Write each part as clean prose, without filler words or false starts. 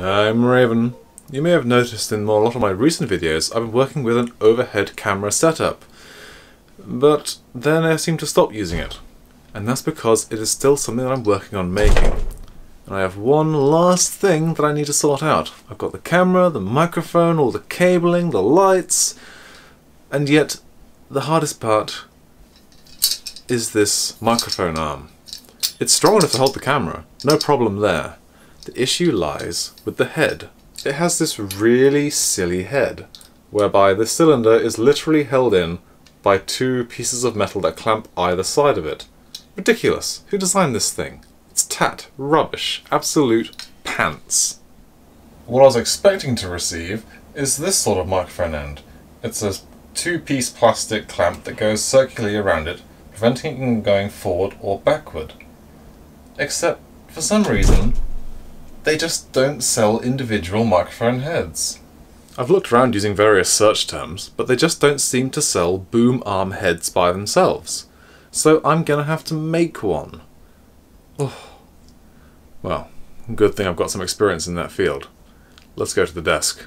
I'm Raven. You may have noticed in a lot of my recent videos I've been working with an overhead camera setup, but then I seem to stop using it, and that's because it is still something that I'm working on making. And I have one last thing that I need to sort out. I've got the camera, the microphone, all the cabling, the lights, and yet the hardest part is this microphone arm. It's strong enough to hold the camera, no problem there. The issue lies with the head. It has this really silly head, whereby the cylinder is literally held in by two pieces of metal that clamp either side of it. Ridiculous. Who designed this thing? It's tat, rubbish, absolute pants. What I was expecting to receive is this sort of microphone end. It's a two-piece plastic clamp that goes circularly around it, preventing it from going forward or backward. Except, for some reason, they just don't sell individual microphone heads. I've looked around using various search terms, but they just don't seem to sell boom arm heads by themselves. So I'm gonna have to make one. Oh. Well, good thing I've got some experience in that field. Let's go to the desk.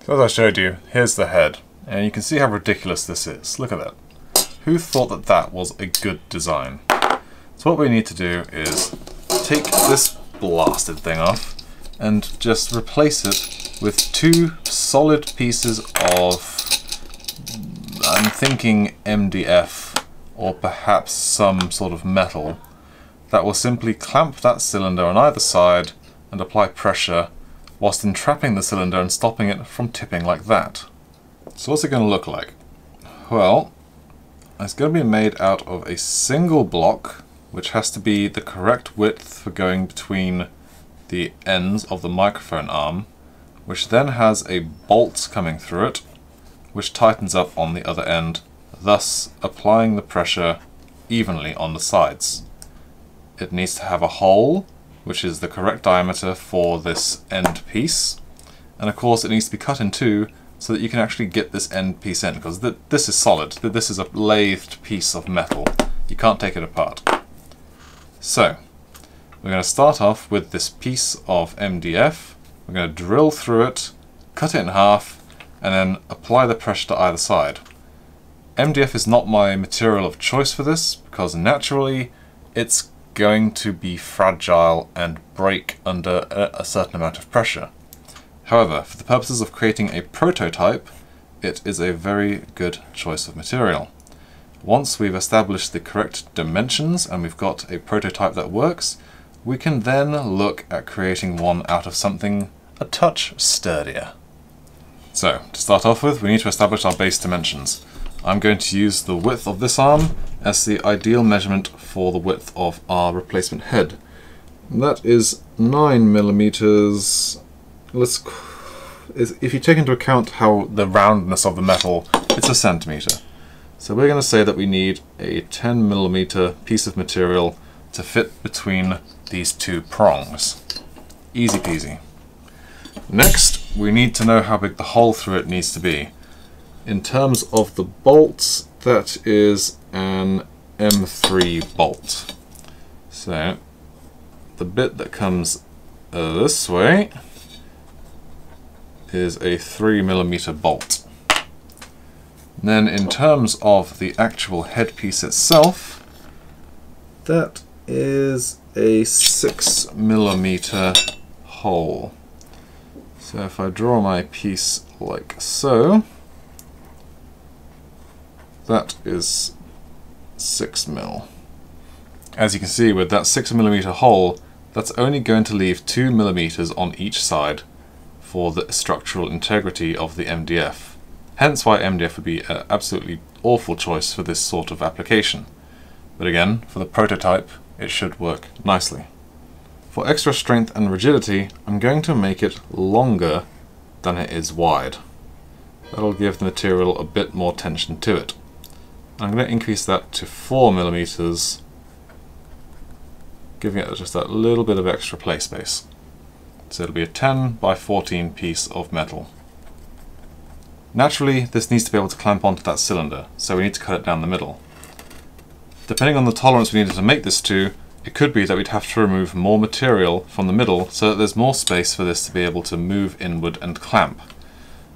So as I showed you, here's the head, and you can see how ridiculous this is. Look at that. Who thought that that was a good design? So what we need to do is take this blasted thing off and just replace it with two solid pieces of, I'm thinking MDF or perhaps some sort of metal that will simply clamp that cylinder on either side and apply pressure whilst entrapping the cylinder and stopping it from tipping like that. So what's it going to look like? Well, it's going to be made out of a single block, which has to be the correct width for going between the ends of the microphone arm, which then has a bolt coming through it, which tightens up on the other end, thus applying the pressure evenly on the sides. It needs to have a hole, which is the correct diameter for this end piece, and of course it needs to be cut in two so that you can actually get this end piece in, because this is solid. This is a lathed piece of metal. You can't take it apart. So, we're going to start off with this piece of MDF. We're going to drill through it, cut it in half, and then apply the pressure to either side. MDF is not my material of choice for this, because naturally it's going to be fragile and break under a certain amount of pressure. However, for the purposes of creating a prototype, it is a very good choice of material. Once we've established the correct dimensions and we've got a prototype that works, we can then look at creating one out of something a touch sturdier. So, to start off with, we need to establish our base dimensions. I'm going to use the width of this arm as the ideal measurement for the width of our replacement head. And that is 9mm. If you take into account how the roundness of the metal, it's a centimetre. So we're going to say that we need a 10mm piece of material to fit between these two prongs. Easy peasy. Next, we need to know how big the hole through it needs to be. In terms of the bolts, that is an M3 bolt. So the bit that comes this way is a 3mm bolt. Then in terms of the actual headpiece itself, that is a 6mm hole. So if I draw my piece like so, that is 6mm. As you can see, with that 6mm hole, that's only going to leave 2mm on each side for the structural integrity of the MDF. Hence why MDF would be an absolutely awful choice for this sort of application. But again, for the prototype, it should work nicely. For extra strength and rigidity, I'm going to make it longer than it is wide. That'll give the material a bit more tension to it. I'm going to increase that to 4mm, giving it just that little bit of extra play space. So it'll be a 10 by 14 piece of metal. Naturally, this needs to be able to clamp onto that cylinder, so we need to cut it down the middle. Depending on the tolerance we needed to make this to, it could be that we'd have to remove more material from the middle so that there's more space for this to be able to move inward and clamp.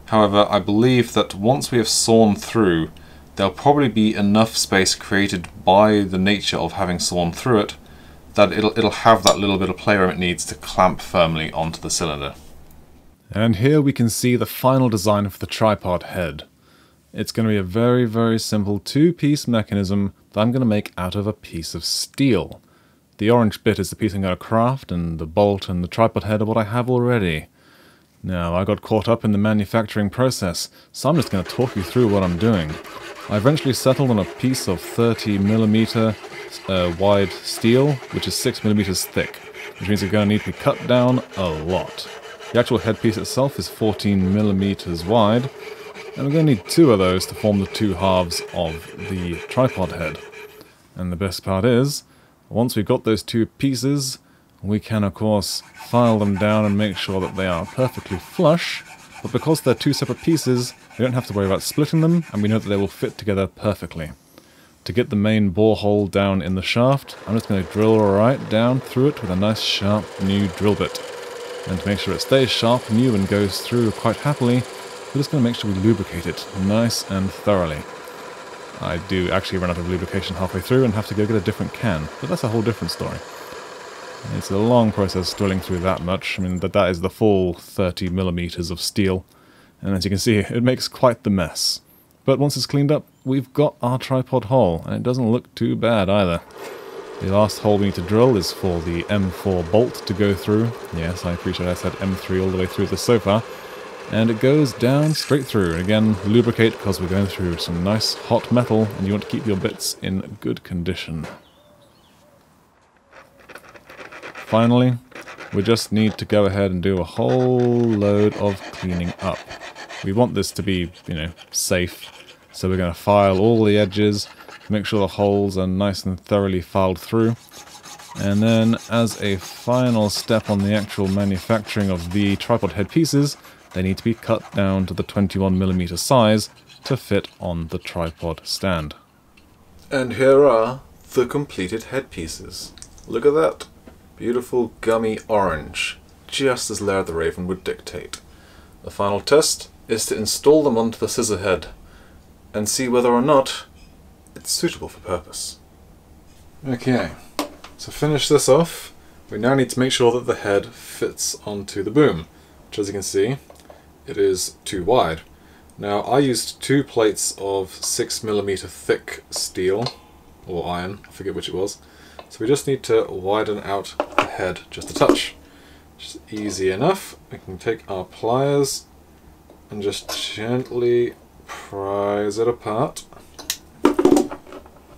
However, I believe that once we have sawn through, there'll probably be enough space created by the nature of having sawn through it that it'll have that little bit of playroom it needs to clamp firmly onto the cylinder. And here we can see the final design for the tripod head. It's going to be a very, very simple two-piece mechanism that I'm going to make out of a piece of steel. The orange bit is the piece I'm going to craft, and the bolt and the tripod head are what I have already. Now, I got caught up in the manufacturing process, so I'm just going to talk you through what I'm doing. I eventually settled on a piece of 30mm wide steel, which is 6mm thick, which means it's going to need to be cut down a lot. The actual headpiece itself is 14mm wide, and we're going to need two of those to form the two halves of the tripod head. And the best part is, once we've got those two pieces, we can of course file them down and make sure that they are perfectly flush, but because they're two separate pieces, we don't have to worry about splitting them, and we know that they will fit together perfectly. To get the main bore hole down in the shaft, I'm just going to drill right down through it with a nice sharp new drill bit. And to make sure it stays sharp, new, and goes through quite happily, we're just going to make sure we lubricate it nice and thoroughly. I do actually run out of lubrication halfway through and have to go get a different can, but that's a whole different story. It's a long process drilling through that much. I mean, that is the full 30mm of steel, and as you can see, it makes quite the mess. But once it's cleaned up, we've got our tripod hole, and it doesn't look too bad either. The last hole we need to drill is for the M4 bolt to go through. Yes, I appreciate I said M3 all the way through this so far. And it goes down straight through. And again, lubricate because we're going through some nice hot metal and you want to keep your bits in good condition. Finally, we just need to go ahead and do a whole load of cleaning up. We want this to be, safe. So we're going to file all the edges, make sure the holes are nice and thoroughly filed through. And then as a final step on the actual manufacturing of the tripod head pieces, they need to be cut down to the 21mm size to fit on the tripod stand. And here are the completed head pieces. Look at that. Beautiful gummy orange, just as Laird the Raven would dictate. The final test is to install them onto the scissor head and see whether or not it's suitable for purpose. Okay, to finish this off, we now need to make sure that the head fits onto the boom, which as you can see, it is too wide. Now I used two plates of 6mm thick steel, or iron, I forget which it was, so we just need to widen out the head just a touch. Just easy enough. We can take our pliers and just gently prise it apart.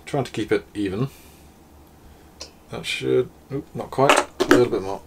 Trying to keep it even. That should, not quite, a little bit more.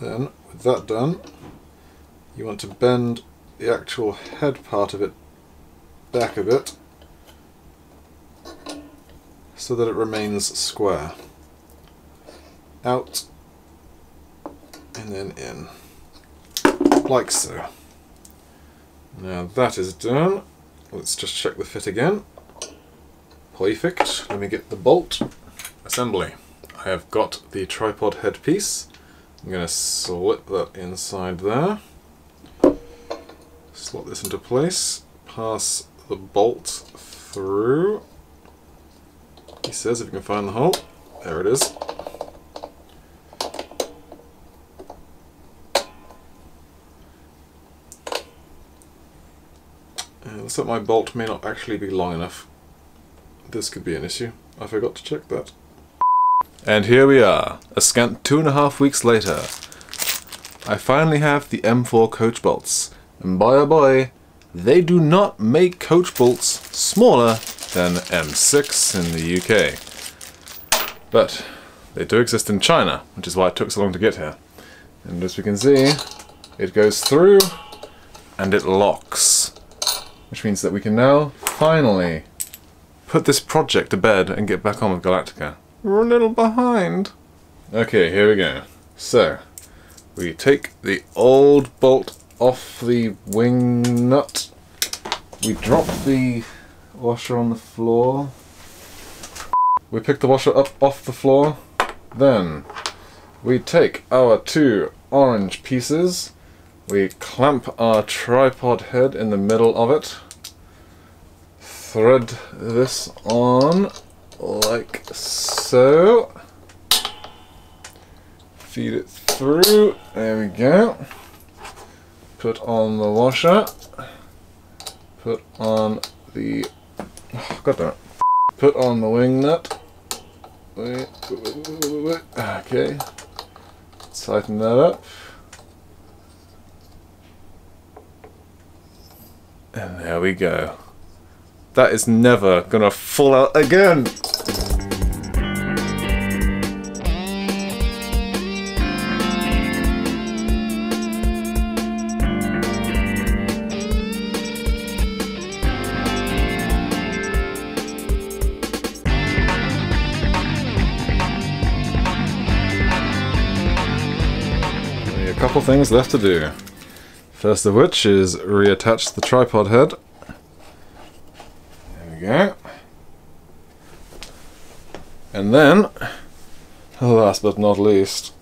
Then, with that done, you want to bend the actual head part of it back a bit so that it remains square. Out and then in, like so. Now that is done. Let's just check the fit again. Perfect. Let me get the bolt. Assembly. I have got the tripod head piece. I'm going to slip that inside there. Slot this into place. Pass the bolt through. He says if you can find the hole. There it is. Looks like my bolt may not actually be long enough. This could be an issue. I forgot to check that. And here we are, a scant 2.5 weeks later. I finally have the M4 coach bolts, and boy oh boy, they do not make coach bolts smaller than M6 in the UK. But they do exist in China, which is why it took so long to get here. And as we can see, it goes through and it locks. Which means that we can now finally put this project to bed and get back on with Galactica. We're a little behind. Okay, here we go. So, we take the old bolt off the wing nut, We drop the washer on the floor. We pick the washer up off the floor. Then we take our 2 orange pieces. We clamp our tripod head in the middle of it. Thread this on like so. Feed it through. There we go. Put on the washer. Put on the... Oh, God damn it. Put on the wing nut. Wait. Okay. Tighten that up. And there we go. That is never gonna fall out again! A couple things left to do. First of which is reattach the tripod head. There we go. And then, last but not least,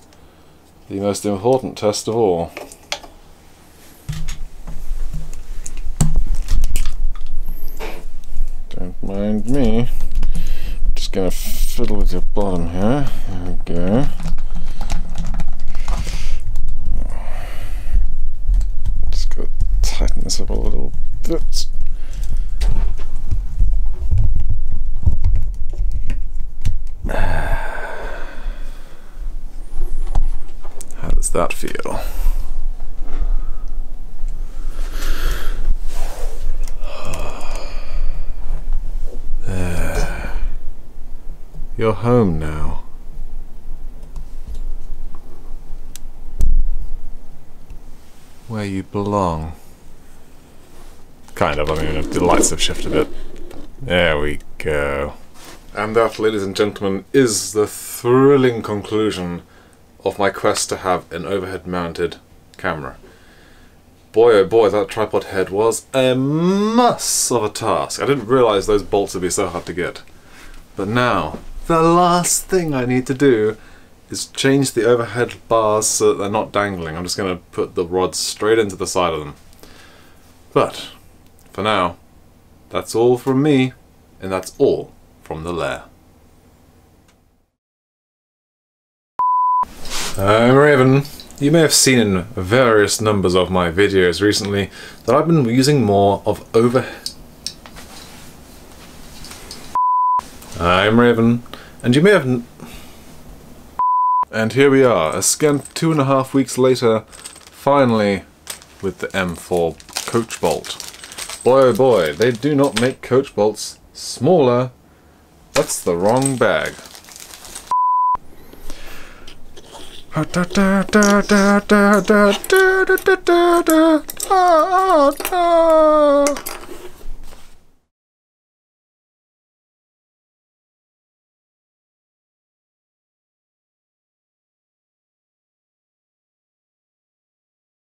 the most important test of all. Don't mind me. I'm just gonna fiddle with your bottom here. There we go. Tighten this up a little bit. How does that feel? There. You're home now. Where you belong. Kind of, I mean, the lights have shifted a bit. There we go. And that, ladies and gentlemen, is the thrilling conclusion of my quest to have an overhead mounted camera. Boy oh boy, that tripod head was a muss of a task. I didn't realise those bolts would be so hard to get. But now, the last thing I need to do is change the overhead bars so that they're not dangling. I'm just going to put the rods straight into the side of them. But for now, that's all from me, and that's all from the lair. I'm Raven. You may have seen in various numbers of my videos recently that I've been using more of overhead. I'm Raven, and you may have... And here we are, a scant 2.5 weeks later, finally with the M4 coach bolt. Boy oh boy, they do not make coach bolts smaller. That's the wrong bag.